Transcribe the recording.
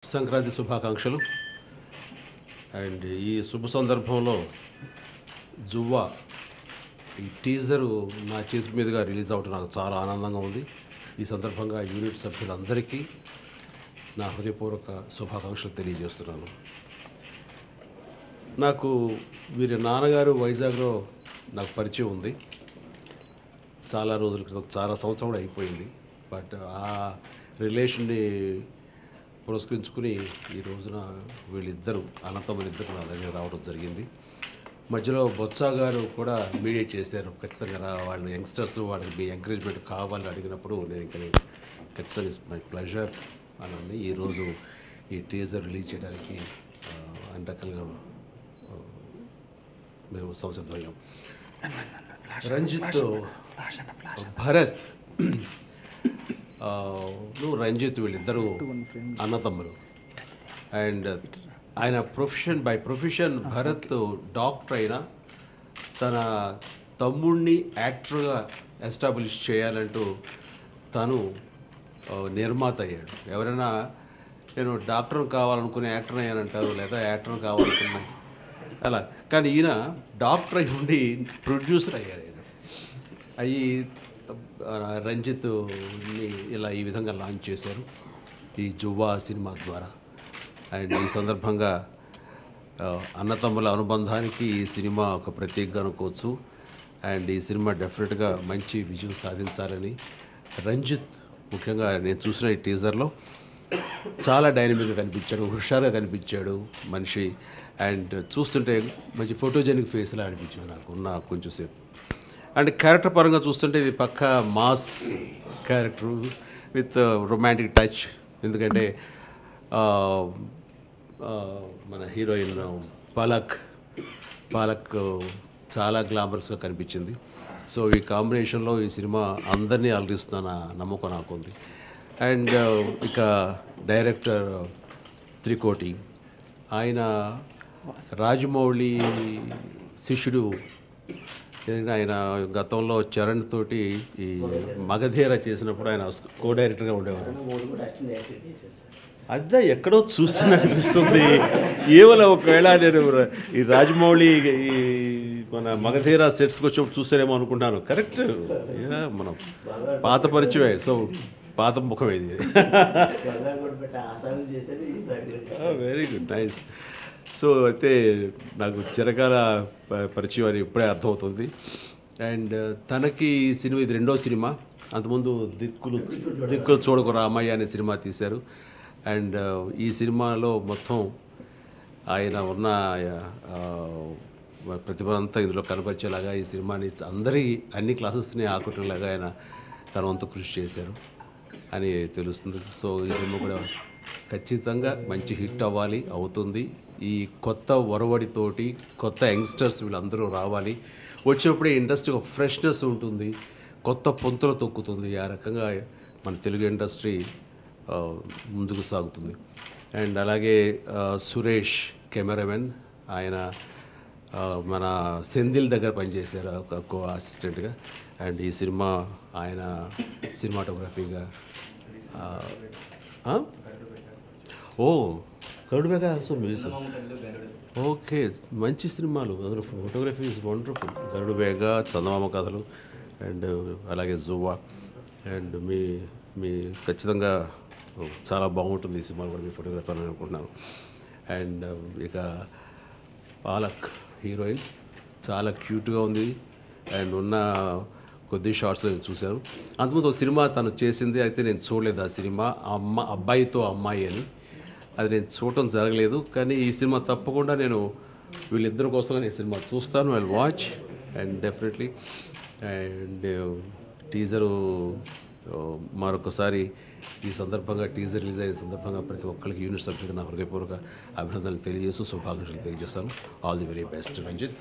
సంక్రాంతి శుభాకాంక్షలు. అండ్ ఈ శుభ సందర్భంలో జువ్వా ఈ టీజరు నా చేతి మీదుగా రిలీజ్ అవడం నాకు చాలా ఆనందంగా ఉంది. ఈ సందర్భంగా యూనిట్ సభ్యులందరికీ నా హృదయపూర్వక శుభాకాంక్షలు తెలియజేస్తున్నాను. నాకు వీరి నాన్నగారు వైజాగ్లో నాకు పరిచయం ఉంది. చాలా రోజుల క్రితం, చాలా సంవత్సరం కూడా అయిపోయింది. బట్ ఆ రిలేషన్ని పురస్కరించుకుని ఈ రోజున వీళ్ళిద్దరూ అన్నతమ్ములిద్దరూ నా దగ్గర రావడం జరిగింది. మధ్యలో బొత్స గారు కూడా మీడియేట్ చేశారు. ఖచ్చితంగా వాళ్ళు యంగ్స్టర్స్, వాళ్ళకి మీ ఎంకరేజ్మెంట్ కావాలని అడిగినప్పుడు నేను ఇంకా ఖచ్చితంగా ఇట్స్ మై ప్లెజర్ అని ఈరోజు ఈ టీజర్ రిలీజ్ చేయడానికి అన్ని రకాలుగా మేము సంసిద్ధమయ్యాం. రంజిత్, భరత్, రంజిత్ వీళ్ళిద్దరూ అన్నతమ్ములు. అండ్ ఆయన బై ప్రొఫెషన్ భరత్ డాక్టర్ అయినా తన తమ్ముడిని యాక్టర్గా ఎస్టాబ్లిష్ చేయాలంటూ తను నిర్మాత అయ్యాడు. ఎవరైనా నేను డాక్టర్ కావాలనుకునే యాక్టర్ అయ్యానంటారు, లేదా యాక్టర్ కావాలనుకున్నా అలా. కానీ ఈయన డాక్టర్ అయి ఉండి ప్రొడ్యూసర్ అయ్యారు. అయ్యి రంజిత్ని ఇలా ఈ విధంగా లాంచ్ చేశారు ఈ జువ్వా సినిమా ద్వారా. అండ్ ఈ సందర్భంగా అన్నతమ్ముల అనుబంధానికి ఈ సినిమా ఒక ప్రత్యేకంగా అనుకోవచ్చు. అండ్ ఈ సినిమా డెఫినెట్గా మంచి విజయం సాధించాలని రంజిత్, ముఖ్యంగా నేను చూసిన ఈ టీజర్లో చాలా డైనమిక్గా కనిపించాడు, హుషారుగా కనిపించాడు మనిషి. అండ్ చూస్తుంటే మంచి ఫోటోజెనిక్ ఫేస్లా అనిపించింది నాకు కొంచెం సేపు. అండ్ క్యారెక్టర్ పరంగా చూస్తుంటే ఇది పక్కా mass character with romantic touch. ఎందుకంటే మన హీరోయిన్ పాలక్ చాలా గ్లామరస్గా కనిపించింది. సో ఈ కాంబినేషన్లో ఈ సినిమా అందరినీ అలరిస్తున్న నమ్మకం నాకు ఉంది. అండ్ ఇక డైరెక్టర్ త్రికోటి, ఆయన రాజమౌళి శిష్యుడు. ఆయన గతంలో చరణ్ తోటి ఈ మగధీర చేసినప్పుడు ఆయన కో డైరెక్టర్గా ఉండేవారు. అదే ఎక్కడో చూస్తున్నా అనిపిస్తుంది. ఏవో ఒకవేళ నేను ఈ రాజమౌళి ఈ మన మగధీర సెట్స్కి వచ్చి చూసారేమో అనుకుంటాను. కరెక్ట్, మనం పాత పరిచయమే. సో పాత ముఖం ఇది. Very good, nice. సో అయితే నాకు చిరకాల పరిచయం అని ఇప్పుడే అర్థమవుతుంది. అండ్ తనకి ఈ సినిమా ఇది రెండో సినిమా. అంతకుముందు దిక్కులు చూడకు రామయ్య అనే సినిమా తీశారు. అండ్ ఈ సినిమాలో మొత్తం ఆయన ఉన్న ప్రతిభంతా ఇందులో కనపరిచేలాగా ఈ సినిమాని అన్ని క్లాసెస్ని ఆకట్టుకునేలాగా ఆయన తన వంతు కృషి చేశారు అని తెలుస్తుంది. సో ఈ సినిమా కూడా ఖచ్చితంగా మంచి హిట్ అవుతుంది. ఈ కొత్త ఒరవడితోటి కొత్త యంగ్స్టర్స్ వీళ్ళందరూ రావాలి. వచ్చినప్పుడే ఇండస్ట్రీ ఒక ఫ్రెష్నెస్ ఉంటుంది, కొత్త పొంతులు తొక్కుతుంది. ఆ రకంగా మన తెలుగు ఇండస్ట్రీ ముందుకు సాగుతుంది. అండ్ అలాగే సురేష్ కెమెరామెన్, ఆయన మన సెంధిల్ దగ్గర పనిచేశారు ఒక కో అసిస్టెంట్గా. అండ్ ఈ సినిమా ఆయన సినిమాటోగ్రఫీగా గరుడుబేగ ఆల్సో మ్యూజిక్. ఓకే, మంచి సినిమాలు అందులో. Photography is wonderful. Garudavega, Chandamama Kathalu, and అలాగే జువ్వా. అండ్ మీ ఖచ్చితంగా చాలా బాగుంటుంది ఈ సినిమాలు కూడా, మీ ఫోటోగ్రఫీ అని అనుకుంటున్నాను. అండ్ ఇక పాలక్ హీరోయిన్ చాలా క్యూట్గా ఉంది. అండ్ ఉన్న కొద్ది షార్ట్స్లో నేను చూశాను. అంతకుముందు ఒక సినిమా తను చేసింది, అయితే నేను చూడలేదు ఆ సినిమా, అబ్బాయితో అమ్మాయి అని. అది నేను చూడటం జరగలేదు. కానీ ఈ సినిమా తప్పకుండా నేను వీళ్ళిద్దరి కోసంగా నేను సినిమా చూస్తాను. I watch and definitely. And teaser మరొకసారి ఈ సందర్భంగా, టీజర్ రిలీజ్ అయిన సందర్భంగా ప్రతి ఒక్కరికి యూనిట్ సభ్యులకు నా హృదయపూర్వక అభినందనలు తెలియజేస్తూ శుభాకాంక్షలు తెలియజేస్తాను. All the very best Ranjith.